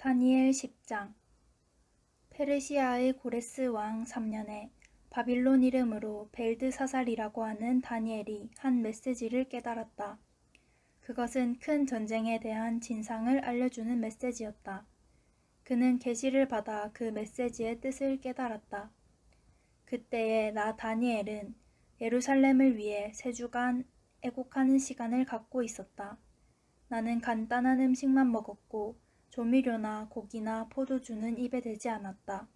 다니엘 10장. 페르시아의 고레스 왕 3년에 바빌론 이름으로 벨드사살이라고 하는 다니엘이 한 메시지를 깨달았다. 그것은 큰 전쟁에 대한 진상을 알려주는 메시지였다. 그는 계시를 받아 그 메시지의 뜻을 깨달았다. 그때에 나 다니엘은 예루살렘을 위해 3주간 애곡하는 시간을 갖고 있었다. 나는 간단한 음식만 먹었고 조미료나 고기나 포도주는 입에 대지 않았다.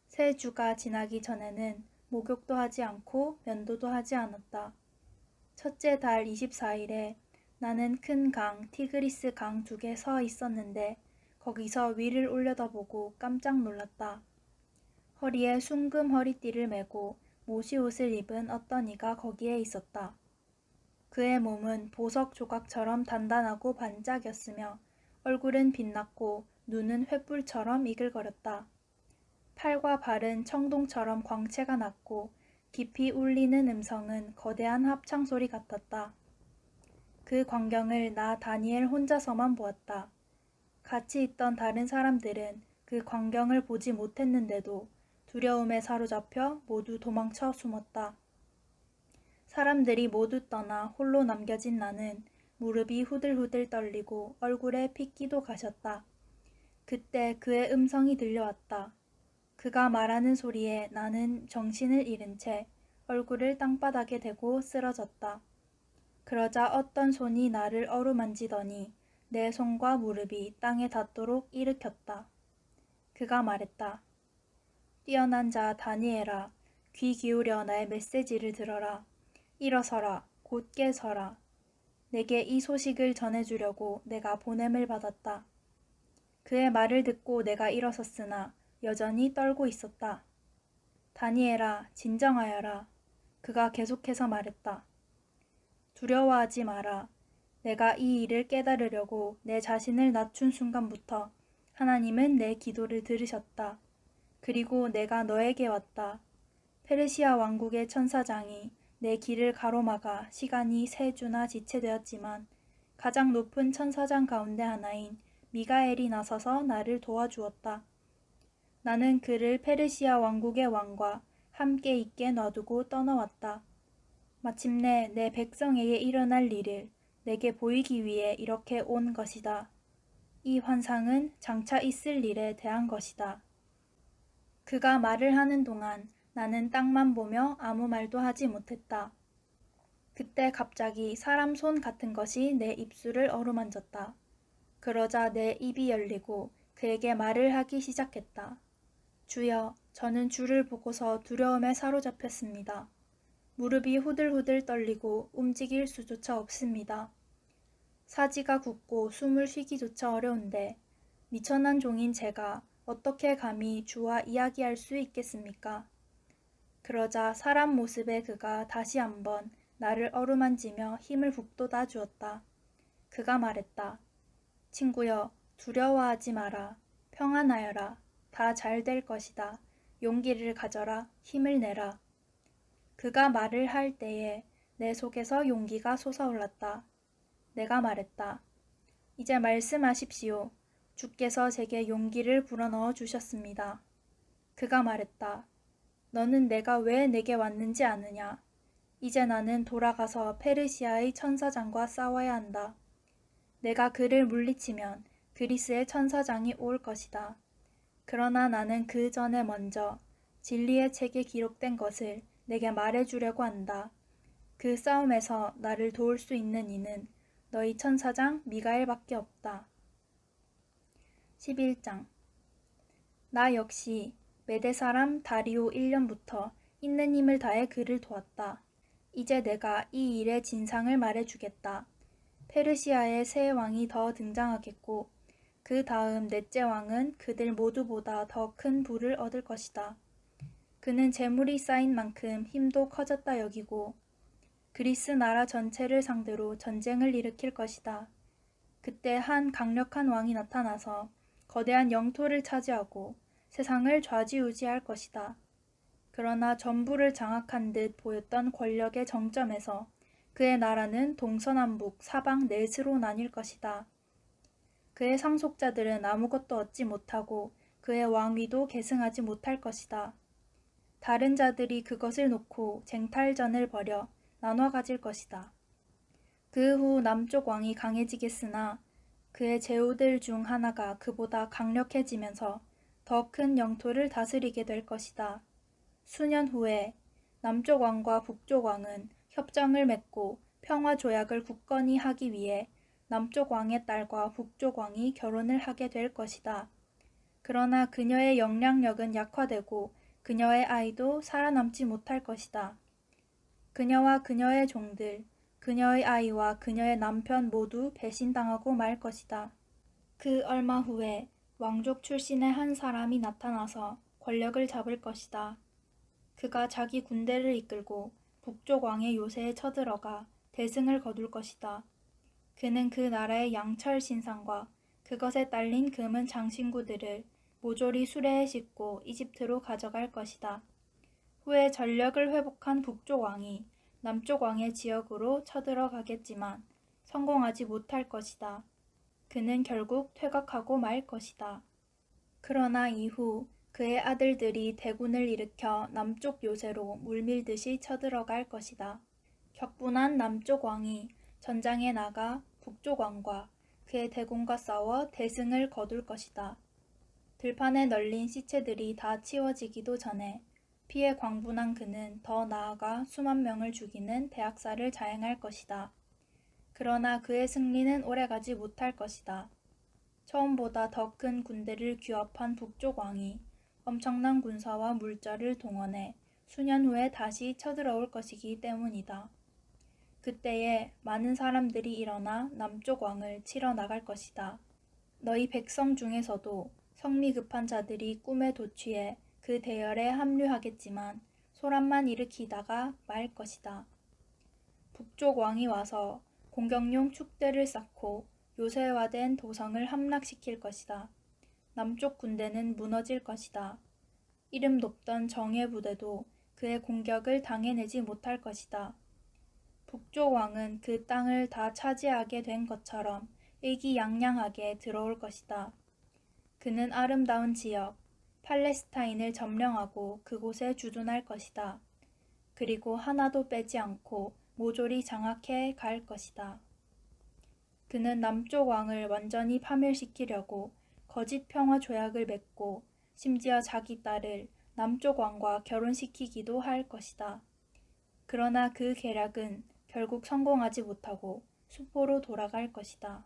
3주가 지나기 전에는 목욕도 하지 않고 면도도 하지 않았다. 첫째 달 24일에 나는 큰 강, 티그리스 강 2개 서 있었는데 거기서 위를 올려다보고 깜짝 놀랐다. 허리에 숭금 허리띠를 메고 모시옷을 입은 어떤 이가 거기에 있었다. 그의 몸은 보석 조각처럼 단단하고 반짝였으며 얼굴은 빛났고 눈은 횃불처럼 이글거렸다. 팔과 발은 청동처럼 광채가 났고 깊이 울리는 음성은 거대한 합창소리 같았다. 그 광경을 나 다니엘 혼자서만 보았다. 같이 있던 다른 사람들은 그 광경을 보지 못했는데도 두려움에 사로잡혀 모두 도망쳐 숨었다. 사람들이 모두 떠나 홀로 남겨진 나는 무릎이 후들후들 떨리고 얼굴에 핏기도 가셨다. 그때 그의 음성이 들려왔다. 그가 말하는 소리에 나는 정신을 잃은 채 얼굴을 땅바닥에 대고 쓰러졌다. 그러자 어떤 손이 나를 어루만지더니 내 손과 무릎이 땅에 닿도록 일으켰다. 그가 말했다. 뛰어난 자 다니엘아, 귀 기울여 나의 메시지를 들어라. 일어서라, 곧게 서라. 내게 이 소식을 전해주려고 내가 보냄을 받았다. 그의 말을 듣고 내가 일어섰으나 여전히 떨고 있었다. 다니엘아, 진정하여라. 그가 계속해서 말했다. 두려워하지 마라. 내가 이 일을 깨달으려고 내 자신을 낮춘 순간부터 하나님은 내 기도를 들으셨다. 그리고 내가 너에게 왔다. 페르시아 왕국의 천사장이 내 길을 가로막아 시간이 3주나 지체되었지만 가장 높은 천사장 가운데 하나인 미가엘이 나서서 나를 도와주었다. 나는 그를 페르시아 왕국의 왕과 함께 있게 놔두고 떠나왔다. 마침내 내 백성에게 일어날 일을 내게 보이기 위해 이렇게 온 것이다. 이 환상은 장차 있을 일에 대한 것이다. 그가 말을 하는 동안 나는 땅만 보며 아무 말도 하지 못했다. 그때 갑자기 사람 손 같은 것이 내 입술을 어루만졌다. 그러자 내 입이 열리고 그에게 말을 하기 시작했다. 주여, 저는 주를 보고서 두려움에 사로잡혔습니다. 무릎이 후들후들 떨리고 움직일 수조차 없습니다. 사지가 굳고 숨을 쉬기조차 어려운데 미천한 종인 제가 어떻게 감히 주와 이야기할 수 있겠습니까? 그러자 사람 모습의 그가 다시 한번 나를 어루만지며 힘을 북돋아 주었다. 그가 말했다. 친구여, 두려워하지 마라. 평안하여라. 다 잘 될 것이다. 용기를 가져라. 힘을 내라. 그가 말을 할 때에 내 속에서 용기가 솟아올랐다. 내가 말했다. 이제 말씀하십시오. 주께서 제게 용기를 불어넣어 주셨습니다. 그가 말했다. 너는 내가 왜 내게 왔는지 아느냐? 이제 나는 돌아가서 페르시아의 천사장과 싸워야 한다. 내가 그를 물리치면 그리스의 천사장이 올 것이다. 그러나 나는 그 전에 먼저 진리의 책에 기록된 것을 내게 말해주려고 한다. 그 싸움에서 나를 도울 수 있는 이는 너희 천사장 미가엘밖에 없다. 11장. 나 역시 메대 사람 다리오 1년부터 있는 힘을 다해 그를 도왔다. 이제 내가 이 일의 진상을 말해주겠다. 페르시아의 새 왕이 더 등장하겠고 그 다음 넷째 왕은 그들 모두보다 더 큰 부를 얻을 것이다. 그는 재물이 쌓인 만큼 힘도 커졌다 여기고 그리스 나라 전체를 상대로 전쟁을 일으킬 것이다. 그때 한 강력한 왕이 나타나서 거대한 영토를 차지하고 세상을 좌지우지할 것이다. 그러나 전부를 장악한 듯 보였던 권력의 정점에서 그의 나라는 동서남북 사방 넷으로 나뉠 것이다. 그의 상속자들은 아무것도 얻지 못하고 그의 왕위도 계승하지 못할 것이다. 다른 자들이 그것을 놓고 쟁탈전을 벌여 나눠 가질 것이다. 그 후 남쪽 왕이 강해지겠으나 그의 제후들 중 하나가 그보다 강력해지면서 더 큰 영토를 다스리게 될 것이다. 수년 후에 남쪽 왕과 북쪽 왕은 협정을 맺고 평화 조약을 굳건히 하기 위해 남쪽 왕의 딸과 북쪽 왕이 결혼을 하게 될 것이다. 그러나 그녀의 영향력은 약화되고 그녀의 아이도 살아남지 못할 것이다. 그녀와 그녀의 종들, 그녀의 아이와 그녀의 남편 모두 배신당하고 말 것이다. 그 얼마 후에 왕족 출신의 한 사람이 나타나서 권력을 잡을 것이다. 그가 자기 군대를 이끌고 북쪽 왕의 요새에 쳐들어가 대승을 거둘 것이다. 그는 그 나라의 양철 신상과 그것에 딸린 금은 장신구들을 모조리 수레에 싣고 이집트로 가져갈 것이다. 후에 전력을 회복한 북쪽 왕이 남쪽 왕의 지역으로 쳐들어가겠지만 성공하지 못할 것이다. 그는 결국 퇴각하고 말 것이다. 그러나 이후 그의 아들들이 대군을 일으켜 남쪽 요새로 물밀듯이 쳐들어갈 것이다. 격분한 남쪽 왕이 전장에 나가 북쪽 왕과 그의 대군과 싸워 대승을 거둘 것이다. 들판에 널린 시체들이 다 치워지기도 전에 피해 광분한 그는 더 나아가 수만 명을 죽이는 대학살을 자행할 것이다. 그러나 그의 승리는 오래가지 못할 것이다. 처음보다 더 큰 군대를 규합한 북쪽 왕이 엄청난 군사와 물자를 동원해 수년 후에 다시 쳐들어올 것이기 때문이다. 그때에 많은 사람들이 일어나 남쪽 왕을 치러 나갈 것이다. 너희 백성 중에서도 성미 급한 자들이 꿈에 도취해 그 대열에 합류하겠지만 소란만 일으키다가 말 것이다. 북쪽 왕이 와서 공격용 축대를 쌓고 요새화된 도성을 함락시킬 것이다. 남쪽 군대는 무너질 것이다. 이름 높던 정예 부대도 그의 공격을 당해내지 못할 것이다. 북쪽 왕은 그 땅을 다 차지하게 된 것처럼 의기양양하게 들어올 것이다. 그는 아름다운 지역, 팔레스타인을 점령하고 그곳에 주둔할 것이다. 그리고 하나도 빼지 않고 모조리 장악해 갈 것이다. 그는 남쪽 왕을 완전히 파멸시키려고 거짓 평화 조약을 맺고 심지어 자기 딸을 남쪽 왕과 결혼시키기도 할 것이다. 그러나 그 계략은 결국 성공하지 못하고 수포로 돌아갈 것이다.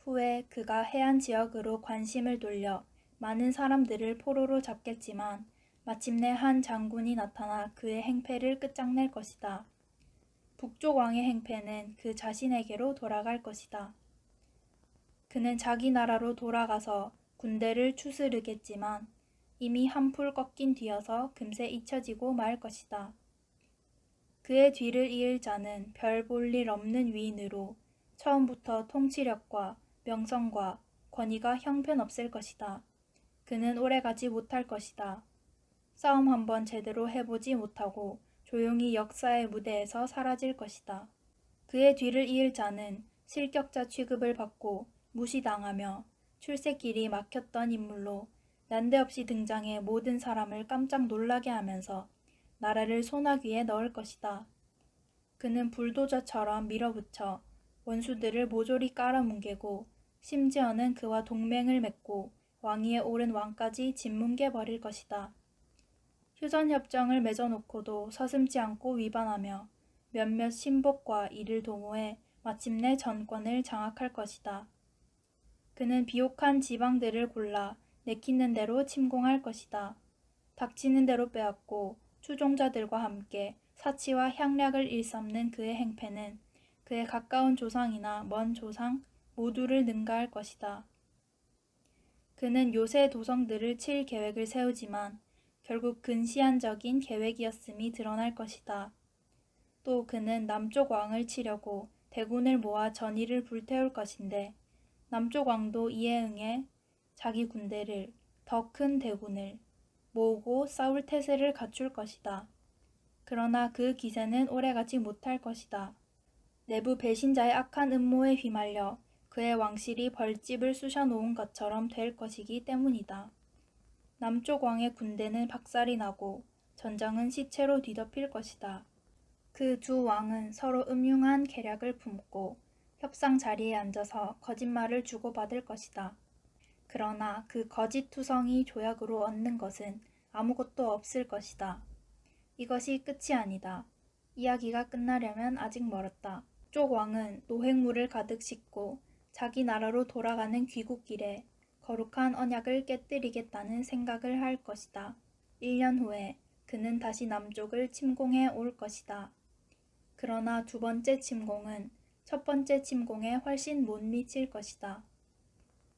후에 그가 해안 지역으로 관심을 돌려 많은 사람들을 포로로 잡겠지만 마침내 한 장군이 나타나 그의 행패를 끝장낼 것이다. 북쪽 왕의 행패는 그 자신에게로 돌아갈 것이다. 그는 자기 나라로 돌아가서 군대를 추스르겠지만 이미 한풀 꺾인 뒤여서 금세 잊혀지고 말 것이다. 그의 뒤를 이을 자는 별 볼 일 없는 위인으로 처음부터 통치력과 명성과 권위가 형편없을 것이다. 그는 오래가지 못할 것이다. 싸움 한번 제대로 해보지 못하고 조용히 역사의 무대에서 사라질 것이다. 그의 뒤를 이을 자는 실격자 취급을 받고 무시당하며 출세길이 막혔던 인물로 난데없이 등장해 모든 사람을 깜짝 놀라게 하면서 나라를 소나기에 넣을 것이다. 그는 불도저처럼 밀어붙여 원수들을 모조리 깔아뭉개고 심지어는 그와 동맹을 맺고 왕위에 오른 왕까지 짓뭉개버릴 것이다. 휴전협정을 맺어놓고도 서슴지 않고 위반하며 몇몇 신복과 이를 도모해 마침내 전권을 장악할 것이다. 그는 비옥한 지방들을 골라 내키는 대로 침공할 것이다. 닥치는 대로 빼앗고 추종자들과 함께 사치와 향락을 일삼는 그의 행패는 그의 가까운 조상이나 먼 조상 모두를 능가할 것이다. 그는 요새 도성들을 칠 계획을 세우지만 결국 근시안적인 계획이었음이 드러날 것이다. 또 그는 남쪽 왕을 치려고 대군을 모아 전의를 불태울 것인데 남쪽 왕도 이에 응해 자기 군대를 더 큰 대군을 모으고 싸울 태세를 갖출 것이다. 그러나 그 기세는 오래가지 못할 것이다. 내부 배신자의 악한 음모에 휘말려 그의 왕실이 벌집을 쑤셔놓은 것처럼 될 것이기 때문이다. 남쪽 왕의 군대는 박살이 나고 전장은 시체로 뒤덮일 것이다. 그 두 왕은 서로 음흉한 계략을 품고 협상 자리에 앉아서 거짓말을 주고받을 것이다. 그러나 그 거짓투성이 조약으로 얻는 것은 아무것도 없을 것이다. 이것이 끝이 아니다. 이야기가 끝나려면 아직 멀었다. 쪽 왕은 노획물을 가득 싣고 자기 나라로 돌아가는 귀국길에 거룩한 언약을 깨뜨리겠다는 생각을 할 것이다. 1년 후에 그는 다시 남쪽을 침공해 올 것이다. 그러나 두 번째 침공은 첫 번째 침공에 훨씬 못 미칠 것이다.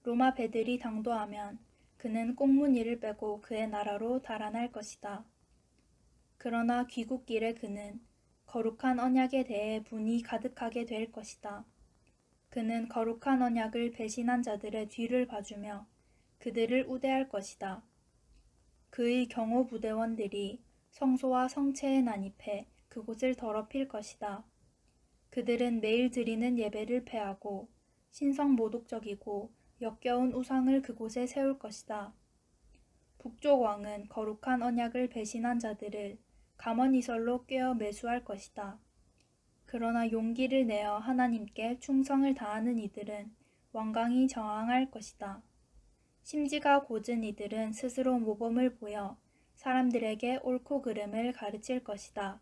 로마 배들이 당도하면 그는 꽁무니를 빼고 그의 나라로 달아날 것이다. 그러나 귀국길에 그는 거룩한 언약에 대해 분이 가득하게 될 것이다. 그는 거룩한 언약을 배신한 자들의 뒤를 봐주며 그들을 우대할 것이다. 그의 경호 부대원들이 성소와 성체에 난입해 그곳을 더럽힐 것이다. 그들은 매일 드리는 예배를 폐하고 신성모독적이고 역겨운 우상을 그곳에 세울 것이다. 북쪽 왕은 거룩한 언약을 배신한 자들을 감언이설로 꿰어 매수할 것이다. 그러나 용기를 내어 하나님께 충성을 다하는 이들은 완강히 저항할 것이다. 심지가 곧은 이들은 스스로 모범을 보여 사람들에게 옳고 그름을 가르칠 것이다.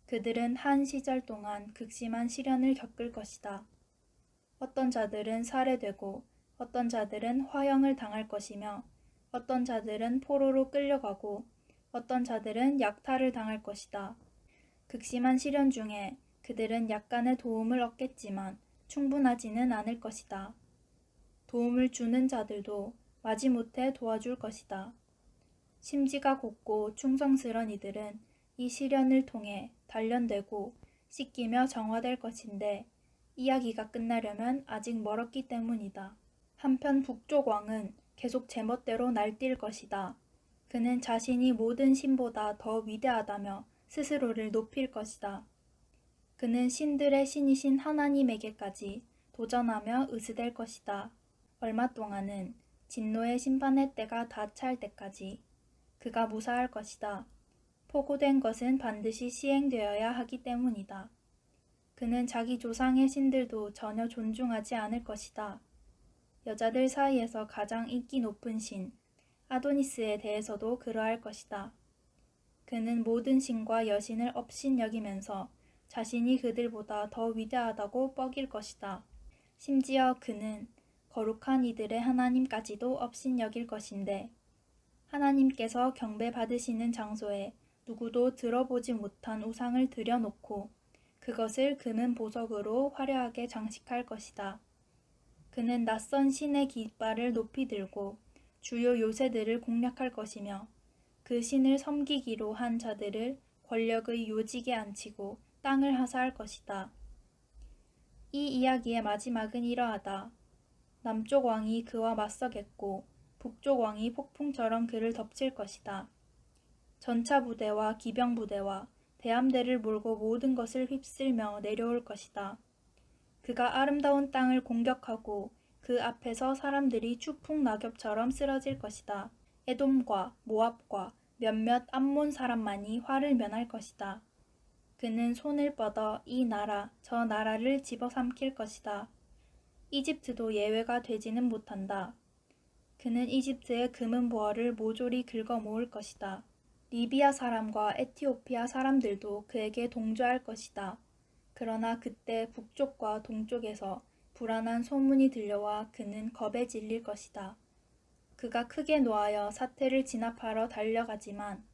그들은 한 시절 동안 극심한 시련을 겪을 것이다. 어떤 자들은 살해되고 어떤 자들은 화형을 당할 것이며 어떤 자들은 포로로 끌려가고 어떤 자들은 약탈을 당할 것이다. 극심한 시련 중에 그들은 약간의 도움을 얻겠지만 충분하지는 않을 것이다. 도움을 주는 자들도 마지못해 도와줄 것이다. 심지가 곧고 충성스런 이들은 이 시련을 통해 단련되고 씻기며 정화될 것인데 이야기가 끝나려면 아직 멀었기 때문이다. 한편 북쪽 왕은 계속 제멋대로 날뛸 것이다. 그는 자신이 모든 신보다 더 위대하다며 스스로를 높일 것이다. 그는 신들의 신이신 하나님에게까지 도전하며 으스댈 것이다. 얼마 동안은 진노의 심판의 때가 다 찰 때까지 그가 무사할 것이다. 포고된 것은 반드시 시행되어야 하기 때문이다. 그는 자기 조상의 신들도 전혀 존중하지 않을 것이다. 여자들 사이에서 가장 인기 높은 신, 아도니스에 대해서도 그러할 것이다. 그는 모든 신과 여신을 업신여기면서 자신이 그들보다 더 위대하다고 뻐길 것이다. 심지어 그는 거룩한 이들의 하나님까지도 업신여길 것인데 하나님께서 경배받으시는 장소에 누구도 들어보지 못한 우상을 들여놓고 그것을 금은 보석으로 화려하게 장식할 것이다. 그는 낯선 신의 깃발을 높이 들고 주요 요새들을 공략할 것이며 그 신을 섬기기로 한 자들을 권력의 요직에 앉히고 땅을 하사할 것이다. 이 이야기의 마지막은 이러하다. 남쪽 왕이 그와 맞서겠고 북쪽 왕이 폭풍처럼 그를 덮칠 것이다. 전차 부대와 기병 부대와 대함대를 몰고 모든 것을 휩쓸며 내려올 것이다. 그가 아름다운 땅을 공격하고 그 앞에서 사람들이 추풍 낙엽처럼 쓰러질 것이다. 에돔과 모압과 몇몇 암몬 사람만이 화를 면할 것이다. 그는 손을 뻗어 이 나라 저 나라를 집어삼킬 것이다. 이집트도 예외가 되지는 못한다. 그는 이집트의 금은 보화를 모조리 긁어 모을 것이다. 리비아 사람과 에티오피아 사람들도 그에게 동조할 것이다. 그러나 그때 북쪽과 동쪽에서 불안한 소문이 들려와 그는 겁에 질릴 것이다. 그가 크게 노하여 사태를 진압하러 달려가지만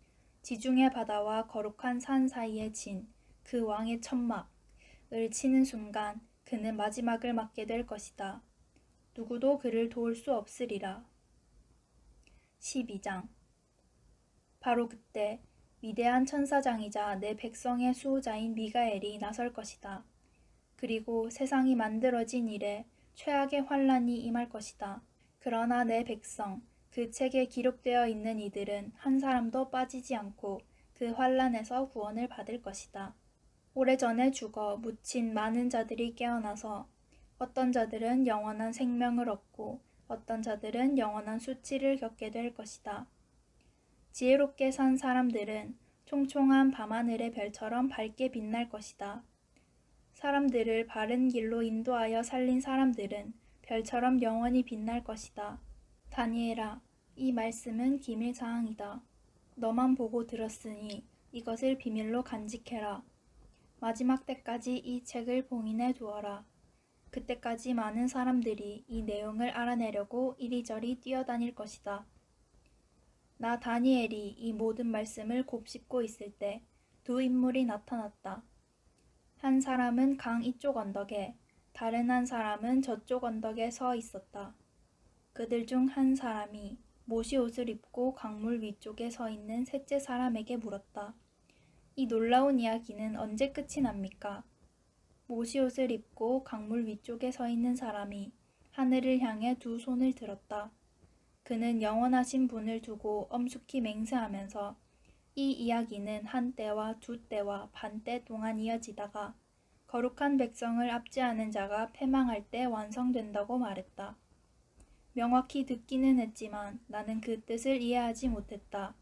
지중해 바다와 거룩한 산 사이에 진 그 왕의 천막을 치는 순간 그는 마지막을 맞게 될 것이다. 누구도 그를 도울 수 없으리라. 12장. 바로 그때 위대한 천사장이자 내 백성의 수호자인 미가엘이 나설 것이다. 그리고 세상이 만들어진 이래 최악의 환란이 임할 것이다. 그러나 내 백성, 그 책에 기록되어 있는 이들은 한 사람도 빠지지 않고 그 환란에서 구원을 받을 것이다. 오래전에 죽어 묻힌 많은 자들이 깨어나서 어떤 자들은 영원한 생명을 얻고 어떤 자들은 영원한 수치를 겪게 될 것이다. 지혜롭게 산 사람들은 총총한 밤하늘의 별처럼 밝게 빛날 것이다. 사람들을 바른 길로 인도하여 살린 사람들은 별처럼 영원히 빛날 것이다. 다니엘아, 이 말씀은 기밀사항이다. 너만 보고 들었으니 이것을 비밀로 간직해라. 마지막 때까지 이 책을 봉인해 두어라. 그때까지 많은 사람들이 이 내용을 알아내려고 이리저리 뛰어다닐 것이다. 나 다니엘이 이 모든 말씀을 곱씹고 있을 때 두 인물이 나타났다. 한 사람은 강 이쪽 언덕에, 다른 한 사람은 저쪽 언덕에 서 있었다. 그들 중 한 사람이 모시옷을 입고 강물 위쪽에 서 있는 셋째 사람에게 물었다. 이 놀라운 이야기는 언제 끝이 납니까? 모시옷을 입고 강물 위쪽에 서 있는 사람이 하늘을 향해 두 손을 들었다. 그는 영원하신 분을 두고 엄숙히 맹세하면서 이 이야기는 한 때와 두 때와 반 때 동안 이어지다가 거룩한 백성을 압제하는 자가 패망할 때 완성된다고 말했다. 명확히 듣기는 했지만 나는 그 뜻을 이해하지 못했다.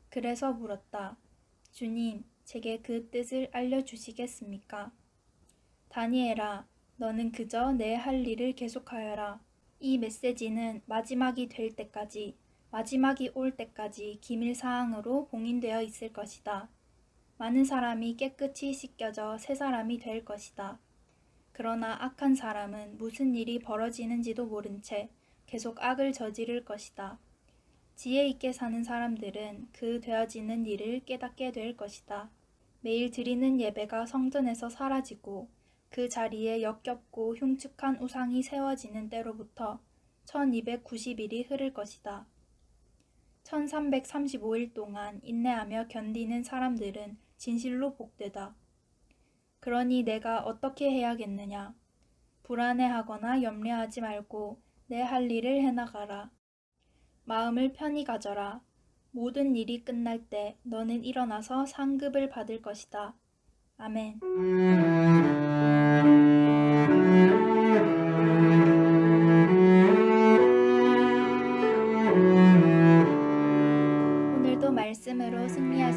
그래서 물었다. 주님, 제게 그 뜻을 알려주시겠습니까? 다니엘아, 너는 그저 내 할 일을 계속하여라. 이 메시지는 마지막이 될 때까지, 마지막이 올 때까지 기밀사항으로 봉인되어 있을 것이다. 많은 사람이 깨끗이 씻겨져 새 사람이 될 것이다. 그러나 악한 사람은 무슨 일이 벌어지는지도 모른 채 계속 악을 저지를 것이다. 지혜 있게 사는 사람들은 그 되어지는 일을 깨닫게 될 것이다. 매일 드리는 예배가 성전에서 사라지고 그 자리에 역겹고 흉측한 우상이 세워지는 때로부터 1290일이 흐를 것이다. 1335일 동안 인내하며 견디는 사람들은 진실로 복되다. 그러니 내가 어떻게 해야겠느냐? 불안해하거나 염려하지 말고 내 할 일을 해나가라. 마음을 편히 가져라. 모든 일이 끝날 때 너는 일어나서 상급을 받을 것이다. 아멘. 오늘도 말씀으로 승리하시길